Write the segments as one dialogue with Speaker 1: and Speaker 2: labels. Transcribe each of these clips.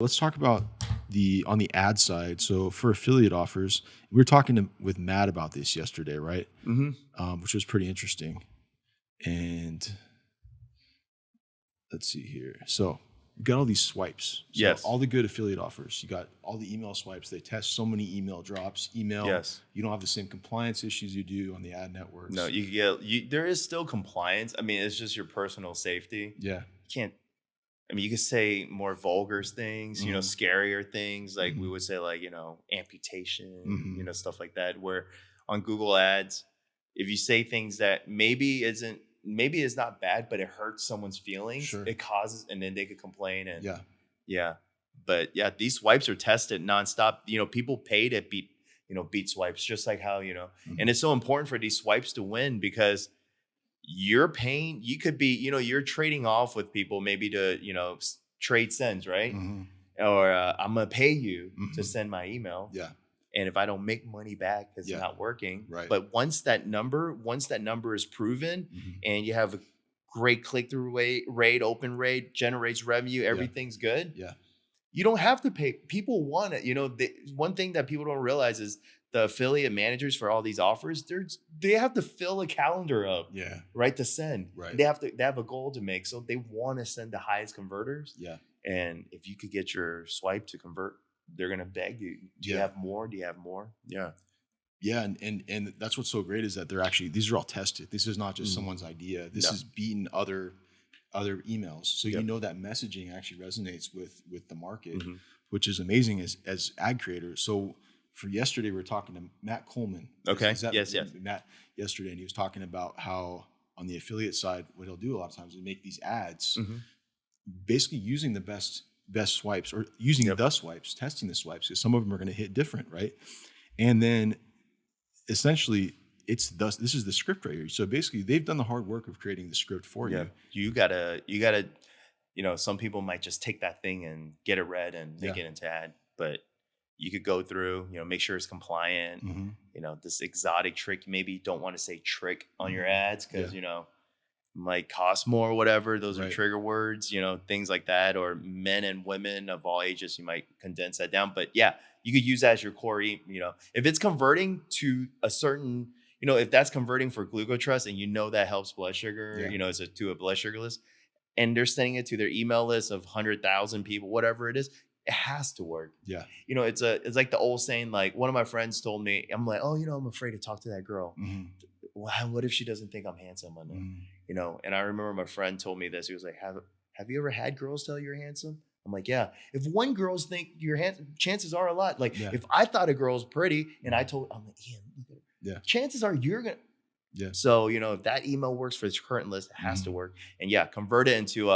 Speaker 1: Let's talk about on the ad side. So for affiliate offers, we were talking with Matt about this yesterday, right? Which was pretty interesting. And let's see here. So you got all these swipes. So
Speaker 2: Yes.
Speaker 1: all the good affiliate offers. You got all the email swipes. They test so many email drops. Email.
Speaker 2: Yes.
Speaker 1: You don't have the same compliance issues you do on the ad networks.
Speaker 2: No, there is still compliance. I mean, it's just your personal safety.
Speaker 1: Yeah.
Speaker 2: You could say more vulgar things,
Speaker 1: Mhm.
Speaker 2: scarier things. Like we
Speaker 1: Mhm.
Speaker 2: would say amputation,
Speaker 1: Mhm.
Speaker 2: stuff like that. Where on Google Ads, if you say things that maybe it's not bad, but it hurts someone's feelings,
Speaker 1: Sure.
Speaker 2: it causes, and then they could complain. And
Speaker 1: Yeah.
Speaker 2: but these swipes are tested nonstop. People pay to beat swipes, just like how,
Speaker 1: Mhm.
Speaker 2: and it's so important for these swipes to win because you're paying, you could be, you're trading off with people maybe to, trade sends, right?
Speaker 1: Mhm.
Speaker 2: Or I'm going to pay you to
Speaker 1: Mhm.
Speaker 2: send my email.
Speaker 1: Yeah.
Speaker 2: And if I don't make money back, it's
Speaker 1: Yeah.
Speaker 2: not working.
Speaker 1: Right.
Speaker 2: But once that number is proven
Speaker 1: Mhm.
Speaker 2: and you have a great click-through rate, open rate, generates revenue, everything's good.
Speaker 1: Yeah.
Speaker 2: You don't have to pay. People want it. One thing that people don't realize is the affiliate managers for all these offers, they have to fill a calendar up,
Speaker 1: Yeah.
Speaker 2: right, to send.
Speaker 1: Right.
Speaker 2: They have a goal to make, so they want to send the highest converters.
Speaker 1: Yeah.
Speaker 2: And if you could get your swipe to convert, they're gonna beg you. Do you have more? Do you have more? Yeah.
Speaker 1: Yeah, and that's what's so great is that these are all tested. This is not just someone's idea. This is beating other emails. So you know that messaging actually resonates with the market, which is amazing as ad creators. So for yesterday, we were talking to Matt Coleman.
Speaker 2: Okay.
Speaker 1: Yes.
Speaker 2: Yes.
Speaker 1: Matt yesterday, and he was talking about how on the affiliate side, what he'll do a lot of times is make these ads, basically using the best swipes or using the swipes, testing the swipes, because some of them are going to hit different, right? And then essentially this is the script right here. So basically they've done the hard work of creating the script for you.
Speaker 2: You gotta, some people might just take that thing and get it read and make it into ad, but you could go through, make sure it's compliant, this exotic trick. Maybe you don't want to say trick on your ads because, might cost more or whatever. Those are trigger words, things like that, or men and women of all ages, you might condense that down. But yeah, you could use that as your core, if it's converting to a certain, if that's converting for glucotrust and that helps blood sugar, to a blood sugar list, and they're sending it to their email list of 100,000 people, whatever it is, it has to work.
Speaker 1: Yeah.
Speaker 2: It's like the old saying, like one of my friends told me, I'm like, oh, I'm afraid to talk to that girl. What if she doesn't think I'm handsome enough? And I remember my friend told me this. He was like, have you ever had girls tell you're handsome? I'm like, yeah. If one girls think you're handsome, chances are a lot. Like if I thought a girl's pretty and I'm like, Ian, look at her. Yeah. Chances are you're going to. Yeah. So, if that email works for its current list, it has to work. And convert it into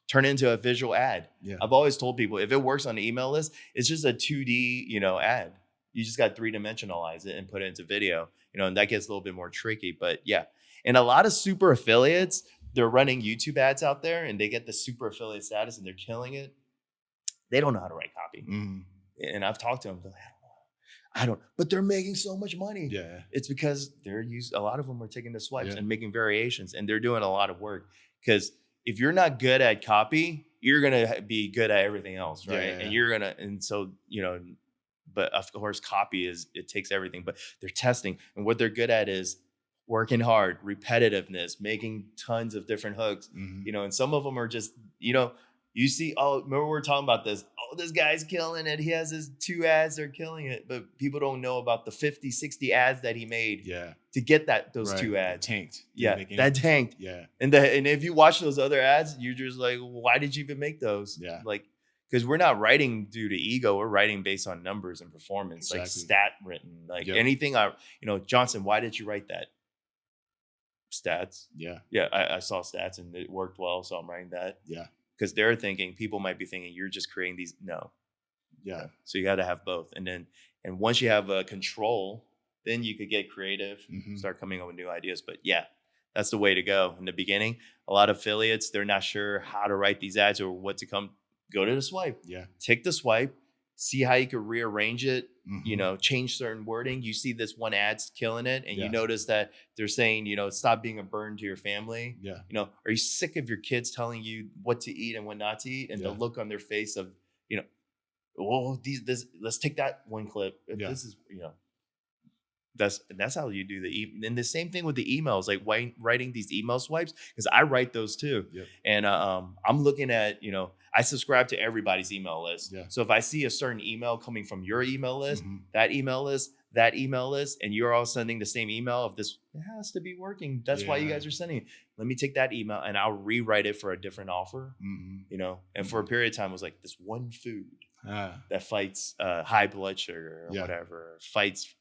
Speaker 2: turn it into a visual ad. Yeah. I've always told people if it works on the email list, it's just a 2D, ad. You just got 3-dimensionalize it and put it into video, and that gets a little bit more tricky, but yeah. And a lot of super affiliates, they're running YouTube ads out there and they get the super affiliate status and they're killing it. They don't know how to write copy. And I've talked to them. Like, I don't, but they're making so much money. Yeah. It's because a lot of them are taking the swipes and making variations, and they're doing a lot of work. Because if you're not good at copy, you're going to be good at everything else. Right. Yeah. And so, but of course, copy it takes everything, but they're testing, and what they're good at is working hard, repetitiveness, making tons of different hooks, and some of them are just, you see, remember we were talking about this. Oh, this guy's killing it. He has his 2 ads, they're killing it. But people don't know about the 50, 60 ads that he made to get those 2 ads.
Speaker 1: That tanked.
Speaker 2: That tanked. Yeah. And if you watch those other ads, you're just like, why did you even make those? Yeah. Like, because we're not writing due to ego. We're writing based on numbers and performance, like stat written. Like anything Johnson, why did you write that? Stats. Yeah. Yeah, I saw stats and it worked well, so I'm writing that. Yeah. Because people might be thinking you're just creating these. No. Yeah. So you got to have both. And once you have a control, then you could get creative, start coming up with new ideas. But yeah, that's the way to go. In the beginning, a lot of affiliates, they're not sure how to write these ads or what to come. Go to the swipe. Yeah. Take the swipe. See how you could rearrange it, change certain wording. You see this one ad's killing it, and you notice that they're saying, stop being a burden to your family. Yeah. Are you sick of your kids telling you what to eat and what not to eat? And the look on their face of, you know, well, let's take that one clip.
Speaker 1: Yeah.
Speaker 2: This is, that's how you do and the same thing with the emails, like writing these email swipes, because I write those too.
Speaker 1: Yep.
Speaker 2: And I'm looking at, I subscribe to everybody's email list.
Speaker 1: Yeah.
Speaker 2: So if I see a certain email coming from your email list,
Speaker 1: Mm-hmm.
Speaker 2: that email list, and you're all sending the same email of this, it has to be working. That's why you guys are sending it. Let me take that email and I'll rewrite it for a different offer, and for a period of time, it was like this one food that fights high blood sugar or whatever, fights,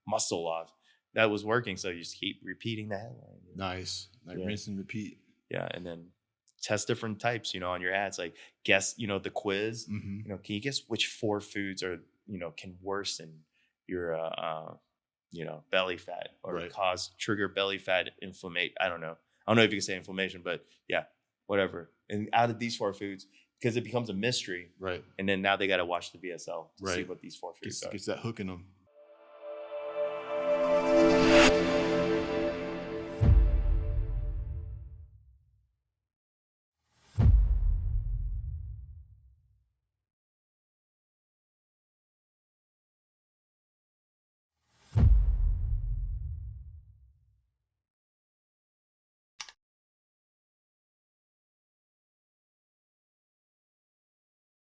Speaker 2: muscle loss. That was working. So you just keep repeating the headline.
Speaker 1: Nice. Like rinse and repeat.
Speaker 2: Yeah. And then test different types, on your ads, like guess, the quiz,
Speaker 1: Mm-hmm.
Speaker 2: Can you guess which 4 foods are, can worsen your, belly fat or trigger belly fat inflammation. I don't know if you can say inflammation, but yeah, whatever. And out of these 4 foods, because it becomes a mystery.
Speaker 1: Right.
Speaker 2: And then now they got to watch the VSL to see what these 4 foods are.
Speaker 1: Gets that hook in them.